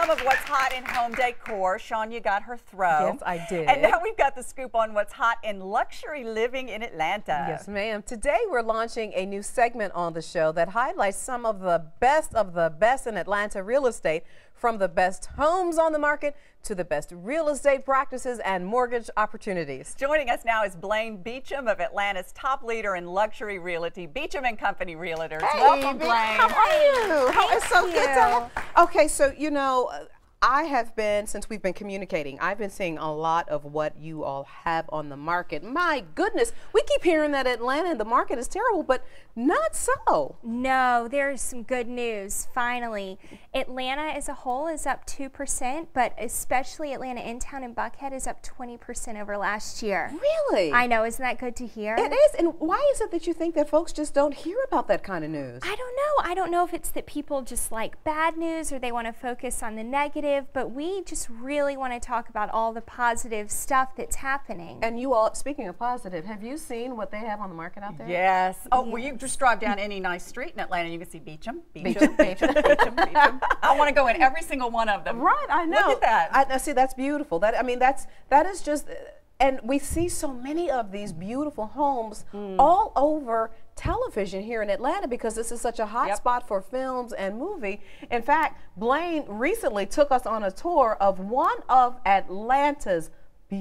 some of what's hot in home decor. Sean, you got her throw. Yes, I did. And now we've got the scoop on what's hot in luxury living in Atlanta. Yes, ma'am. Today we're launching a new segment on the show that highlights some of the best in Atlanta real estate, from the best homes on the market to the best real estate practices and mortgage opportunities. Joining us now is Blayne Beacham of Atlanta's top leader in luxury realty, Beacham & Company Realtors. Hey, Welcome, Blayne. How are you? It's so good to have. Okay, so you know, I have been, since we've been communicating, I've been seeing a lot of what you all have on the market. My goodness, we keep hearing that Atlanta and the market is terrible, but not so. No, there's some good news, finally. Atlanta as a whole is up 2%, but especially Atlanta Intown and Buckhead is up 20% over last year. Really? I know, isn't that good to hear? It is, and why is it that you think that folks just don't hear about that kind of news? I don't know. I don't know if it's that people just like bad news or they want to focus on the negative, but we just really want to talk about all the positive stuff that's happening. And you all, speaking of positive, have you seen what they have on the market out there? Yes. Oh, well, you just drive down any nice street in Atlanta, you can see Beacham. Beacham. I want to go in every single one of them. Right, I know. Look at that. I see, that's beautiful. That is just, and we see so many of these beautiful homes all over television here in Atlanta because this is such a hot spot for films and movie. In fact, Blayne recently took us on a tour of one of Atlanta's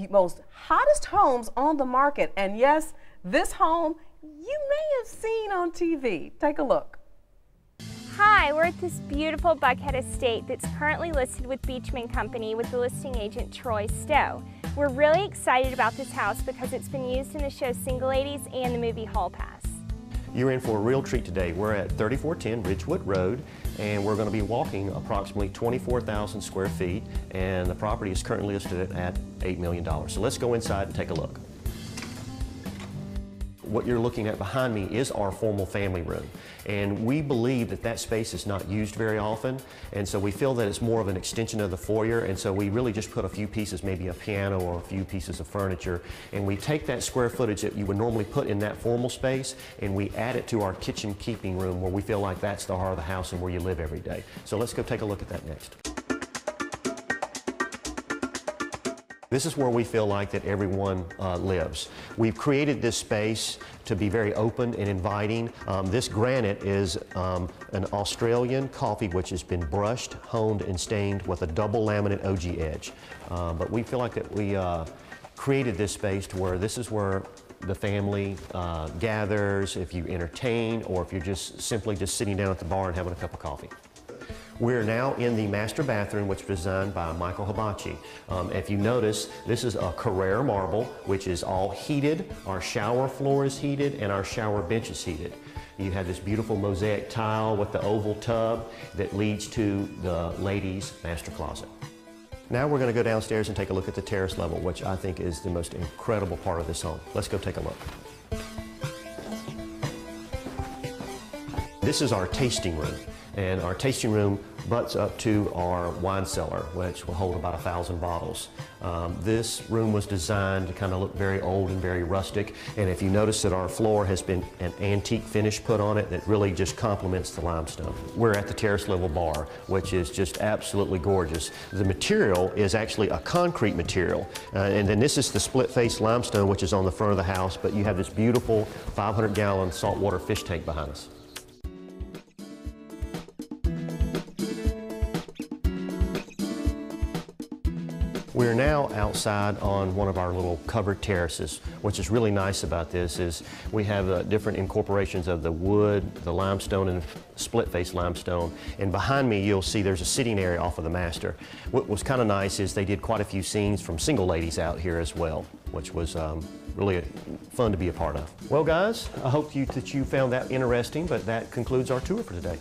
most hottest homes on the market. And yes, this home you may have seen on TV. Take a look. Hi, we're at this beautiful Buckhead estate that's currently listed with Beacham & Company with the listing agent Troy Stowe. We're really excited about this house because it's been used in the show Single Ladies and the movie Hall Pass. You're in for a real treat today. We're at 3410 Ridgewood Road, and we're going to be walking approximately 24,000 square feet, and the property is currently listed at $8 million. So let's go inside and take a look. What you're looking at behind me is our formal family room, and we believe that that space is not used very often, and so we feel that it's more of an extension of the foyer, and so we really just put a few pieces, maybe a piano or a few pieces of furniture, and we take that square footage that you would normally put in that formal space and we add it to our kitchen keeping room where we feel like that's the heart of the house and where you live every day. So let's go take a look at that next. This is where we feel like that everyone lives. We've created this space to be very open and inviting. This granite is an Australian coffee which has been brushed, honed, and stained with a double laminate OG edge. But we feel like that we created this space to where this is where the family gathers, if you entertain, or if you're just simply just sitting down at the bar and having a cup of coffee. We're now in the master bathroom, which was designed by Michael Hibachi. If you notice, this is a Carrara marble, which is all heated. Our shower floor is heated, and our shower bench is heated. You have this beautiful mosaic tile with the oval tub that leads to the ladies' master closet. Now we're going to go downstairs and take a look at the terrace level, which I think is the most incredible part of this home. Let's go take a look. This is our tasting room. And our tasting room butts up to our wine cellar, which will hold about 1,000 bottles. This room was designed to kind of look very old and very rustic. And if you notice that our floor has been an antique finish put on it that really just complements the limestone. We're at the terrace level bar, which is just absolutely gorgeous. The material is actually a concrete material. And then this is the split face limestone, which is on the front of the house, but you have this beautiful 500-gallon saltwater fish tank behind us. We're now outside on one of our little covered terraces. What's just really nice about this is we have different incorporations of the wood, the limestone, and split face limestone. And behind me you'll see there's a sitting area off of the master. What was kind of nice is they did quite a few scenes from Single Ladies out here as well, which was really fun to be a part of. Well guys, I hope that you found that interesting, but that concludes our tour for today.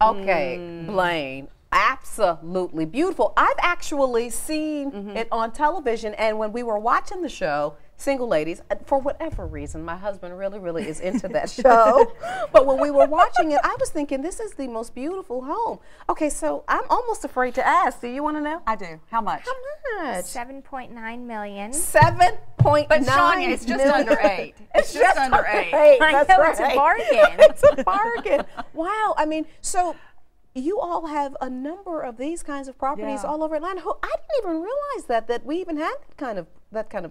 Okay, Blayne. Absolutely beautiful. I've actually seen it on television, and when we were watching the show, Single Ladies, for whatever reason, my husband really is into that show. But when we were watching it, I was thinking, this is the most beautiful home. Okay, so I'm almost afraid to ask. Do you want to know? I do. How much? How much? $7.9 million. $7.9 But Sonia, it's just under 8. It's just under 8. That's I know, right. it's a bargain. It's a bargain. Wow. I mean, so you all have a number of these kinds of properties Yeah. all over Atlanta. I didn't even realize that we even had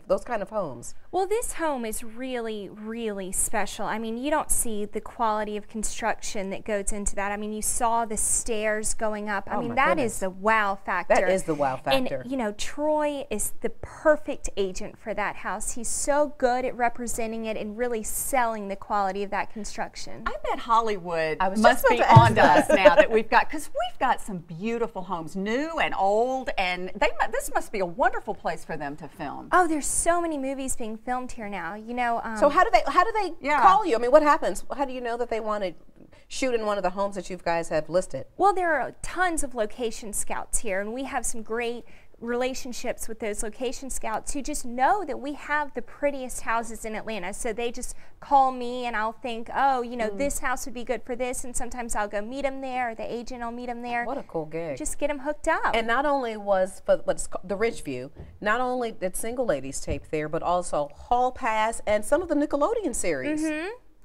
those kind of homes. Well, this home is really, really special. I mean, you don't see the quality of construction that goes into that. I mean, you saw the stairs going up. I mean, that is the wow factor. That is the wow factor. And, you know, Troy is the perfect agent for that house. He's so good at representing it and really selling the quality of that construction. I bet Hollywood I was must just be about to ask on to us now that we've got, because we've got some beautiful homes, new and old, and this must be a wonderful place for them to film. Oh, there's so many movies being filmed here now. You know. So how do they call you? I mean, what happens? How do you know that they want to shoot in one of the homes that you guys have listed? Well, there are tons of location scouts here, and we have some great relationships with those location scouts who just know that we have the prettiest houses in Atlanta. So they just call me and I'll think, oh, you know, this house would be good for this, and sometimes I'll go meet them there, or the agent will meet them there. What a cool gig. Just get them hooked up. And not only was for what's called the Ridgeview, not only did Single Ladies tape there, but also Hall Pass and some of the Nickelodeon series.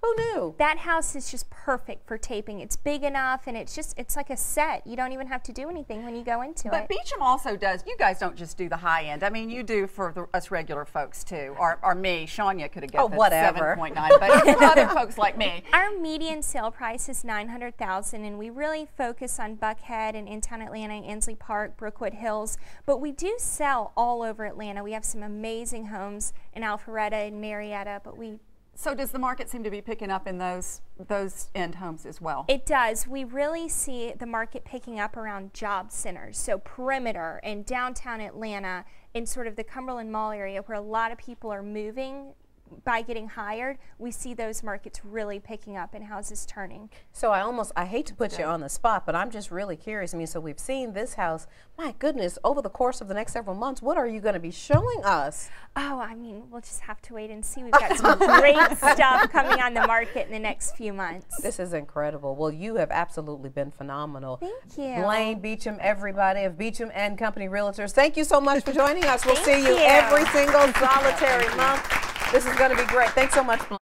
Who knew? That house is just perfect for taping. It's big enough, and it's like a set. You don't even have to do anything when you go into it. But Beacham also does, you guys don't just do the high end. I mean, you do for us regular folks too, or me. Shania could have got the whatever. 7.9, but other folks like me. Our median sale price is $900,000, and we really focus on Buckhead and in-town Atlanta, Ansley Park, Brookwood Hills. But we do sell all over Atlanta. We have some amazing homes in Alpharetta and Marietta, but So does the market seem to be picking up in those end homes as well? It does. We really see the market picking up around job centers, so perimeter and downtown Atlanta, in sort of the Cumberland Mall area where a lot of people are moving by getting hired. We see those markets really picking up and houses turning. So I hate to put you on the spot, but I'm just really curious. I mean, so we've seen this house. My goodness, over the course of the next several months, what are you going to be showing us? Oh, I mean, we'll just have to wait and see. We've got some great stuff coming on the market in the next few months. This is incredible. Well, you have absolutely been phenomenal. Thank you. Blayne Beacham, everybody of Beacham and Company Realtors, thank you so much for joining us. We'll see you you. every single solitary month. This is going to be great. Thanks so much, Blayne.